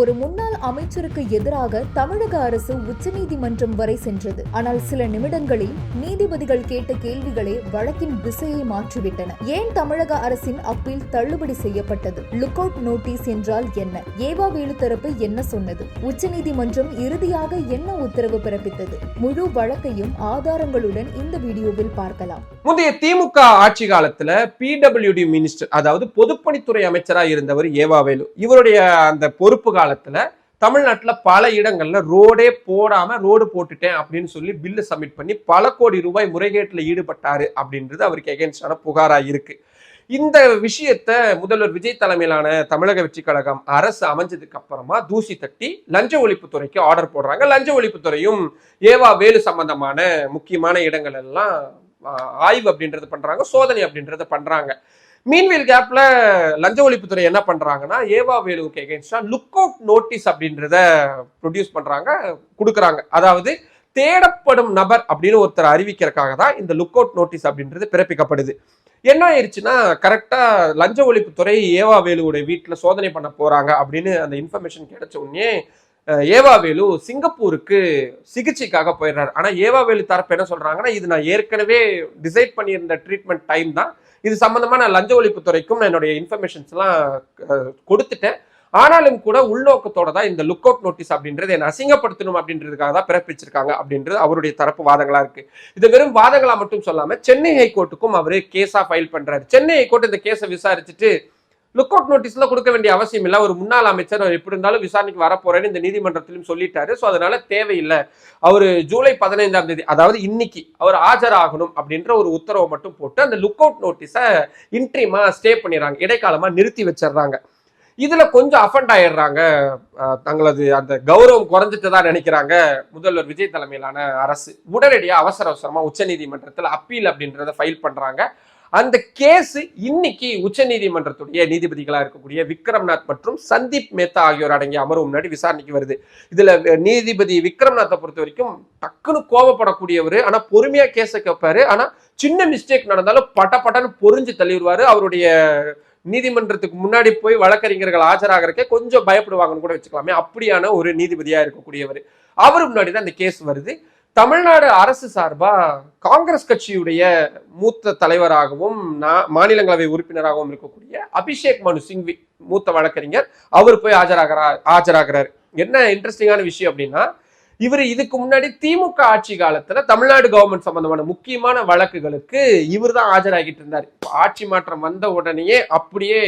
ஒரு முன்னாள் அமைச்சருக்கு எதிராக தமிழக அரசு உச்சநீதிமன்றம் வரை சென்றது. ஆனால் சில நிமிடங்களில் நீதிபதிகள் கேட்ட கேள்விகளே வழக்கின் திசையை மாற்றிவிட்டன. ஏன் தமிழக அரசின் அப்பீல் தள்ளுபடி செய்யப்பட்டது? லுக் அவுட் நோட்டீஸ் என்றால் என்ன? ஏவா வேலு தரப்பு என்ன சொன்னது? உச்சநீதிமன்றம் இறுதியாக என்ன உத்தரவு பிறப்பித்தது? முழு வழக்கையும் ஆதாரங்களுடன் இந்த வீடியோவில் பார்க்கலாம். முந்தைய திமுக ஆட்சி காலத்துல PWD மினிஸ்டர், அதாவது பொதுப்பணித்துறை அமைச்சராக இருந்தவர் ஏவா வேலு. இவருடைய அந்த பொறுப்பு காலத்துல தமிழ்நாட்டுல பல இடங்கள்ல ரோடே போடாம ரோடு போட்டுட்டேன் அப்படின்னு சொல்லி பில்லு சப்மிட் பண்ணி பல கோடி ரூபாய் முறைகேட்டுல ஈடுபட்டாரு அப்படின்றது அவருக்கு எகென்ஸ்டான புகாரா இருக்கு. இந்த விஷயத்த முதல்வர் விஜய் தலைமையிலான தமிழக வெற்றி கழகம் அரசு அமைஞ்சதுக்கு அப்புறமா தூசி தட்டி லஞ்ச ஒழிப்புத்துறைக்கு ஆர்டர் போடுறாங்க. லஞ்ச ஒழிப்புத்துறையும் ஏவா வேலு சம்பந்தமான முக்கியமான இடங்கள் எல்லாம் ஆய்வு அப்படின்றது பண்றாங்க, சோதனை அப்படின்றத பண்றாங்க. மீன்வெல் கேப்ல லஞ்ச ஒழிப்புத்துறை என்ன பண்றாங்கன்னா ஏவா வேலுவுக்கு எகென்ஸ்டா லுக் அவுட் நோட்டீஸ் அப்படின்றத ப்ரொடியூஸ் பண்றாங்க, கொடுக்குறாங்க. அதாவது தேடப்படும் நபர் அப்படின்னு ஒருத்தர் அறிவிக்கிறதுக்காக தான் இந்த லுக் அவுட் நோட்டீஸ் அப்படின்றது பிறப்பிக்கப்படுது. என்ன ஆயிடுச்சுன்னா, கரெக்டா லஞ்ச ஒழிப்புத்துறை ஏவா வேலுவுடைய வீட்டுல சோதனை பண்ண போறாங்க அப்படின்னு அந்த இன்ஃபர்மேஷன் கிடைச்ச உடனே ஏவா வேலு சிங்கப்பூருக்கு சிகிச்சைக்காக போயிடுறாரு. ஆனா ஏவா வேலு தரப்பு என்ன சொல்றாங்கன்னா, இது நான் ஏற்கனவே டிசைட் பண்ணியிருந்த ட்ரீட்மெண்ட் டைம் தான், இது சம்பந்தமா நான் லஞ்ச ஒழிப்புத்துறைக்கும் என்னுடைய இன்ஃபர்மேஷன்ஸ் எல்லாம் கொடுத்துட்டேன், ஆனாலும் கூட உள்நோக்கத்தோட தான் இந்த லுக் அவுட் நோட்டீஸ் அப்படின்றது என்னை அசிங்கப்படுத்தணும் அப்படின்றதுக்காக தான் பிறப்பிச்சிருக்காங்க அப்படின்றது அவருடைய தரப்பு வாதங்களா இருக்கு. இது வெறும் வாதங்களா மட்டும் சொல்லாம சென்னை ஹைகோர்ட்டுக்கும் அவரு கேஸா ஃபைல் பண்றாரு. சென்னை ஹைகோர்ட் இந்த கேஸை விசாரிச்சுட்டு லுக் அவுட் நோட்டீஸ்ல கொடுக்க வேண்டிய அவசியம் இல்லை, ஒரு முன்னாள் அமைச்சர் எப்படி இருந்தாலும் விசாரணைக்கு வரப்போறேன்னு இந்த நீதிமன்றத்திலும் சொல்லிட்டாரு, ஸோ அதனால தேவையில்லை, அவரு ஜூலை 15ஆம் தேதி அதாவது இன்னைக்கு அவர் ஆஜராகணும் அப்படின்ற ஒரு உத்தரவை மட்டும் போட்டு அந்த லுக் அவுட் நோட்டீஸை இன்ட்ரீமா ஸ்டே பண்ணிடுறாங்க, இடைக்காலமா நிறுத்தி வச்சிடுறாங்க. இதுல கொஞ்சம் அஃபண்ட் ஆயிடுறாங்க, தங்களது அந்த கௌரவம் குறைஞ்சிட்டு தான் நினைக்கிறாங்க முதல்வர் விஜய் தலைமையிலான அரசு. உடனடியா அவசரமா உச்ச நீதிமன்றத்தில் அப்பீல் அப்படின்றத ஃபைல் பண்றாங்க. அந்த கேஸ் இன்னைக்கு உச்ச நீதிமன்றத்துடைய நீதிபதிகளா இருக்கக்கூடிய விக்ரம்நாத் மற்றும் சந்தீப் மேத்தா ஆகியோர் அடங்கிய அமர்வு முன்னாடி விசாரணைக்கு வருது. இதுல நீதிபதி விக்ரம்நாத்தை பொறுத்த வரைக்கும் டக்குன்னு கோபப்படக்கூடியவர், ஆனா பொறுமையா கேஸை கேட்பாரு. ஆனா சின்ன மிஸ்டேக் நடந்தாலும் பட்டன்னு பொறிஞ்சு தள்ளிடுவாரு. அவருடைய நீதிமன்றத்துக்கு முன்னாடி போய் வழக்கறிஞர்கள் ஆஜராகிறக்கே கொஞ்சம் பயப்படுவாங்கன்னு கூட வச்சுக்கலாமே, அப்படியான ஒரு நீதிபதியா இருக்கக்கூடியவர். அவரு முன்னாடி தான் இந்த கேஸ் வருது. தமிழ்நாடு அரசு சார்பா காங்கிரஸ் கட்சியுடைய மூத்த தலைவராகவும் மாநிலங்களவை உறுப்பினராகவும் இருக்கக்கூடிய அபிஷேக் மனு சிங்வி மூத்த வழக்கறிஞர் அவர் போய் ஆஜராகிறார். என்ன இன்ட்ரெஸ்டிங்கான விஷயம் அப்படின்னா, இவர் இதுக்கு முன்னாடி திமுக ஆட்சி காலத்துல தமிழ்நாடு கவர்மெண்ட் சம்பந்தமான முக்கியமான வழக்குகளுக்கு இவர் தான் ஆஜராகிட்டு இருந்தார். ஆட்சி மாற்றம் வந்த உடனேயே அப்படியே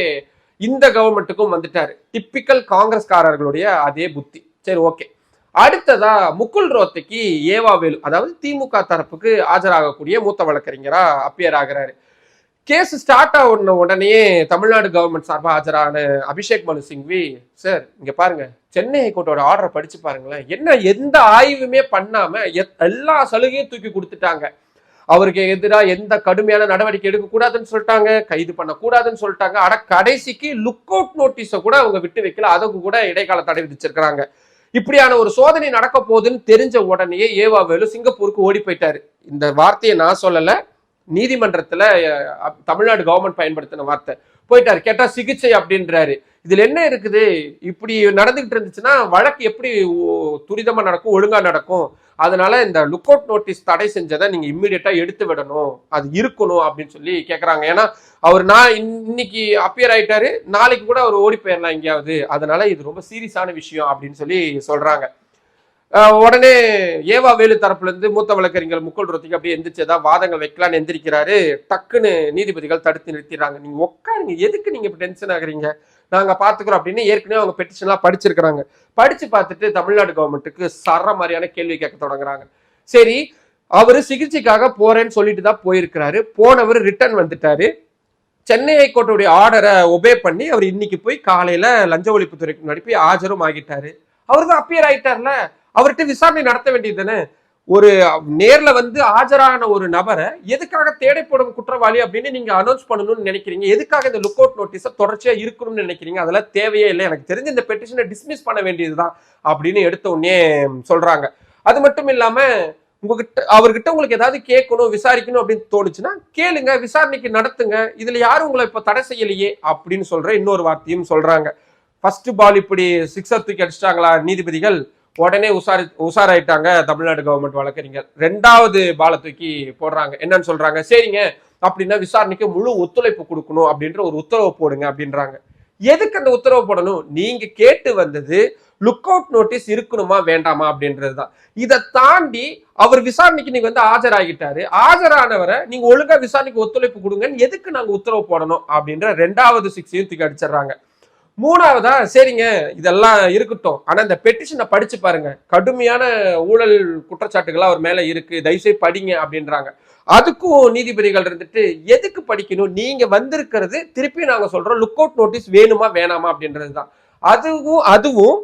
இந்த கவர்மெண்ட்டுக்கும் வந்துட்டாரு. டிப்பிக்கல் காங்கிரஸ்காரர்களுடைய அதே புத்தி. சரி, ஓகே. அடுத்ததா முகுல் ரோத்தகி ஏவா வேலு, அதாவது திமுக தரப்புக்கு ஆஜராகக்கூடிய மூத்த வழக்கறிஞரா அப்பியர் ஆகிறாரு. கேஸ் ஸ்டார்ட் ஆன உடனே தமிழ்நாடு கவர்மெண்ட் சார்பாக ஆஜரான அபிஷேக் மனு சிங்வி, சார் இங்க பாருங்க, சென்னை ஹைகோர்ட்டோட ஆர்டரை படிச்சு பாருங்களேன், என்ன எந்த ஆய்வுமே பண்ணாம எல்லா சலுகையும் தூக்கி கொடுத்துட்டாங்க, அவருக்கு எதிராக எந்த கடுமையான நடவடிக்கை எடுக்கக்கூடாதுன்னு சொல்லிட்டாங்க, கைது பண்ணக்கூடாதுன்னு சொல்லிட்டாங்க. ஆனா கடைசிக்கு லுக் அவுட் நோட்டீஸை கூட அவங்க விட்டு வைக்கல, அதுக்கு கூட இடைக்கால தடை விதிச்சிருக்கிறாங்க. இப்படியான ஒரு சோதனை நடக்க போகுதுன்னு தெரிஞ்ச உடனேயே ஏவா வேலு சிங்கப்பூருக்கு ஓடி போயிட்டாரு. இந்த வார்த்தையை நான் சொல்லல, நீதிமன்றத்துல தமிழ்நாடு கவர்மெண்ட் பயன்படுத்தின வார்த்தை. போயிட்டாரு, கேட்டா சிகிச்சை அப்படின்றாரு. இதுல என்ன இருக்குது, இப்படி நடந்துகிட்டு இருந்துச்சுன்னா வழக்கு எப்படி துரிதமா நடக்கும், ஒழுங்கா நடக்கும், அதனால இந்த லுக் அவுட் நோட்டீஸ் தடை செஞ்சதை நீங்க இம்மிடியட்டா எடுத்து விடணும், அது இருக்கணும் அப்படின்னு சொல்லி கேட்கறாங்க. ஏன்னா அவர் இன்னைக்கு அப்பியர் ஆயிட்டாரு, நாளைக்கு கூட அவர் ஓடி போயிடலாம் எங்கேயாவது, அதனால இது ரொம்ப சீரியஸான விஷயம் அப்படின்னு சொல்லி சொல்றாங்க. உடனே ஏவா வேலு தரப்புல இருந்து மூத்த வழக்கறிஞர் முகுல் ரோத்தகி அப்படியே எந்திரிச்சு ஏதாவது வாதங்கள் வைக்கலான்னு எந்திரிக்கிறாரு. டக்குன்னு நீதிபதிகள் தடுத்து நிறுத்திடுறாங்க. நீங்க உட்காருங்க, எதுக்கு நீங்க இப்ப டென்ஷன் ஆகுறீங்க, நாங்க பாத்துக்கிறோம் அப்படின்னு ஏற்கனவே அவங்க பெட்டிஷன்லாம் படிச்சிருக்கிறாங்க. படிச்சு பார்த்துட்டு தமிழ்நாடு கவர்மெண்ட்டுக்கு சர மாதிரியான கேள்வி கேட்க தொடங்குறாங்க. சரி, அவரு சிகிச்சைக்காக போறேன்னு சொல்லிட்டு தான் போயிருக்கிறாரு, போனவர் ரிட்டர்ன் வந்துட்டாரு. சென்னை ஹைகோர்ட்டுடைய ஆர்டரை ஒபே பண்ணி அவர் இன்னைக்கு போய் காலையில லஞ்ச ஒழிப்புத்துறைக்கு முன்னாடி போய் ஆஜரும் ஆகிட்டாரு. அவர் தான் அப்பியர் ஆயிட்டார்ல, அவர்கிட்ட விசாரணை நடத்த வேண்டியது தானே. ஒரு நேர்ல வந்து ஆஜரான ஒரு நபரை எதுக்காக தேடைப்படும் குற்றவாளி அப்படின்னு நீங்க அனௌன்ஸ் பண்ணணும்னு நினைக்கிறீங்க, எதுக்காக இந்த லுக் அவுட் நோட்டீஸை தொடர்ச்சியா இருக்கணும்னு நினைக்கிறீங்க, அதெல்லாம் தேவையே இல்லை, எனக்கு தெரிஞ்ச இந்த பெட்டிஷனை டிஸ்மிஸ் பண்ண வேண்டியதுதான் அப்படின்னு எடுத்த உடனே சொல்றாங்க. அது மட்டும் இல்லாம அவர்கிட்ட உங்களுக்கு ஏதாவது கேட்கணும் விசாரிக்கணும் அப்படின்னு தோணுச்சுன்னா கேளுங்க, விசாரணைக்கு நடத்துங்க, இதுல யாரும் உங்களை இப்ப தடை செய்யலையே அப்படின்னு சொல்ற இன்னொரு வார்த்தையும் சொல்றாங்க. ஃபர்ஸ்ட் பால் இப்படி சிக்ஸர் தூக்கி அடிச்சிட்டாங்களா நீதிபதிகள், உடனே உஷாராயிட்டாங்க தமிழ்நாடு கவர்மெண்ட் வழக்கறிஞர். 2வது பாலை தூக்கி போடுறாங்க. என்னன்னு சொல்றாங்க, சரிங்க அப்படின்னா விசாரணைக்கு முழு ஒத்துழைப்பு கொடுக்கணும் அப்படின்ற ஒரு உத்தரவு போடுங்க அப்படின்றாங்க. எதுக்கு அந்த உத்தரவு போடணும்? நீங்க கேட்டு வந்தது லுக் அவுட் நோட்டீஸ் இருக்கணுமா வேண்டாமா அப்படின்றதுதான். இதை தாண்டி அவர் விசாரணைக்கு நீங்க வந்து ஆஜராகிட்டாரு, ஆஜரானவரை நீங்க ஒழுங்கா விசாரணைக்கு ஒத்துழைப்பு கொடுங்கன்னு எதுக்கு நாங்க உத்தரவு போடணும் அப்படின்ற 2வது 6 தூக்கி அடிச்சிடறாங்க. 3வதா, சரிங்க இதெல்லாம் இருக்கட்டும், ஆனா இந்த பெட்டிஷனை படிச்சு பாருங்க, கடுமையான ஊழல் குற்றச்சாட்டுகள் அவர் மேல இருக்கு, தயவுசெய்து படிங்க அப்படின்றாங்க. அதுக்கும் நீதிபதிகள் இருந்துட்டு எதுக்கு படிக்கணும், நீங்க வந்திருக்கிறது திருப்பி நாங்க சொல்றோம் லுக் அவுட் நோட்டீஸ் வேணுமா வேணாமா அப்படின்றதுதான். அதுவும்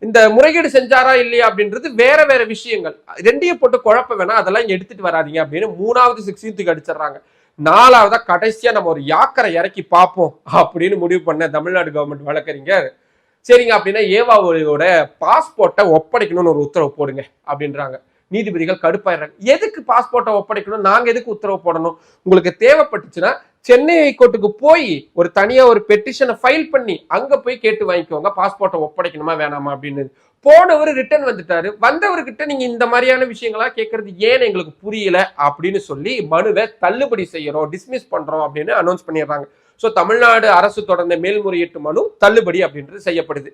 இந்த முறைகேடு செஞ்சாரா இல்லையா அப்படின்றது வேற வேற விஷயங்கள். 2யும் போட்டு குழப்ப வேணாம், அதெல்லாம் இங்க எடுத்துட்டு வராதீங்க அப்படின்னு 3வது 16 அடிச்சிடறாங்க. 4வதா கடைசியா நம்ம ஒரு யாக்கரை இறக்கி பார்ப்போம் அப்படின்னு முடிவு பண்ண தமிழ்நாடு கவர்மெண்ட் வழக்கறிஞர், சரிங்க அப்படின்னா ஏவாவோட பாஸ்போர்ட்டை ஒப்படைக்கணும்னு ஒரு உத்தரவு போடுங்க அப்படின்றாங்க. நீதிபதிகள் கடுப்பாயிடுறாங்க. எதுக்கு பாஸ்போர்ட்டை ஒப்படைக்கணும், நாங்க எதுக்கு உத்தரவு போடணும்? உங்களுக்கு தேவைப்பட்டுச்சுன்னா சென்னை ஹைகோர்ட்டுக்கு போய் ஒரு தனியா ஒரு பெட்டிஷனை ஃபைல் பண்ணி அங்க போய் கேட்டு வாங்கிக்கோங்க, பாஸ்போர்ட்டை ஒப்படைக்கணுமா வேணாமா அப்படின்னு. போனவர் ரிட்டர்ன் வந்துட்டாரு, வந்தவர்கிட்ட நீங்க இந்த மாதிரியான விஷயங்களா கேட்கறது ஏன்னு எங்களுக்கு புரியல அப்படின்னு சொல்லி மனுவை தள்ளுபடி செய்யறோம், டிஸ்மிஸ் பண்றோம் அப்படின்னு அனௌன்ஸ் பண்ணிடுறாங்க. ஸோ தமிழ்நாடு அரசு தொடர்ந்த மேல்முறையீட்டு மனு தள்ளுபடி அப்படின்றது செய்யப்படுது.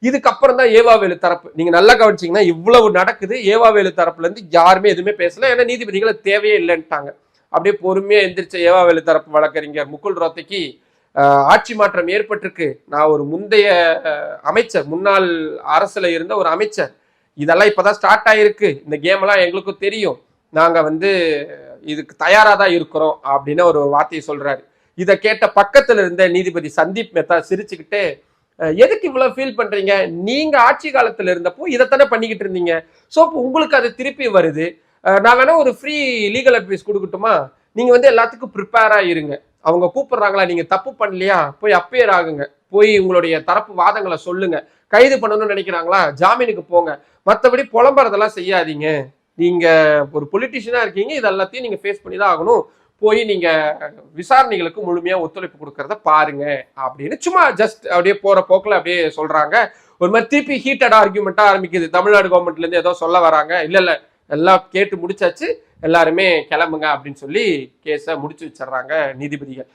இதுக்கப்புறம் தான் ஏவாவேலு தரப்பு, நீங்க நல்லா கவனிச்சீங்கன்னா இவ்வளவு நடக்குது, ஏவாவேலு தரப்புல இருந்து யாருமே எதுவுமே பேசல, ஏன்னா நீதிபதிகளை தேவையே இல்லைன்ட்டாங்க. அப்படியே பொறுமையா எந்திரிச்ச ஏவாவேலு தரப்பு வழக்கறிஞர் முகுல் ரோத்தகி, ஆட்சி மாற்றம் ஏற்பட்டிருக்கு, நான் ஒரு முந்தைய அமைச்சர், முன்னாள் அரசுல இருந்த ஒரு அமைச்சர், இதெல்லாம் இப்பதான் ஸ்டார்ட் ஆயிருக்கு, இந்த கேம் எல்லாம் எங்களுக்கும் தெரியும், நாங்க வந்து இதுக்கு தயாரா தான் இருக்கிறோம் அப்படின்னு ஒரு வார்த்தையை சொல்றாரு. இதை கேட்ட பக்கத்துல இருந்த நீதிபதி சந்தீப் மெத்தா சிரிச்சுக்கிட்டே, எதுக்கு இவ்வளவு ஃபீல் பண்றீங்க, நீங்க ஆட்சி காலத்துல இருந்தப்போ இதைத்தானே பண்ணிக்கிட்டு இருந்தீங்க, ஸோ உங்களுக்கு அது திருப்பி வருது, நான் வேணா ஒரு ஃப்ரீ லீகல் அட்வைஸ் கொடுக்கட்டுமா, நீங்க வந்து எல்லாத்துக்கும் ப்ரிப்பேரா இருங்க, அவங்க கூப்பிடுறாங்களா, நீங்க தப்பு பண்ணலையா போய் அப்பேர் ஆகுங்க, போய் உங்களுடைய தரப்பு வாதங்களை சொல்லுங்க, கைது பண்ணணும்னு நினைக்கிறாங்களா ஜாமீனுக்கு போங்க, மற்றபடி புலம்புறதெல்லாம் செய்யாதீங்க, நீங்க ஒரு பொலிட்டிஷியனா இருக்கீங்க, இது எல்லாத்தையும் நீங்க ஃபேஸ் பண்ணி தான் ஆகணும், போய் நீங்க விசாரணைகளுக்கு முழுமையா ஒத்துழைப்பு கொடுக்கறத பாருங்க அப்படின்னு சும்மா ஜஸ்ட் அப்படியே போற போக்குல அப்படியே சொல்றாங்க. ஒரு மாதிரி திருப்பி ஹீட்டட் ஆர்கியூமெண்டா ஆரம்பிக்குது. தமிழ்நாடு கவர்மெண்ட்ல இருந்து ஏதோ சொல்ல வராங்க, இல்ல எல்லாம் கேட்டு முடிச்சாச்சு, எல்லாருமே கிளம்புங்க அப்படின்னு சொல்லி கேஸை முடிச்சு வச்சிடறாங்க நீதிபதிகள்.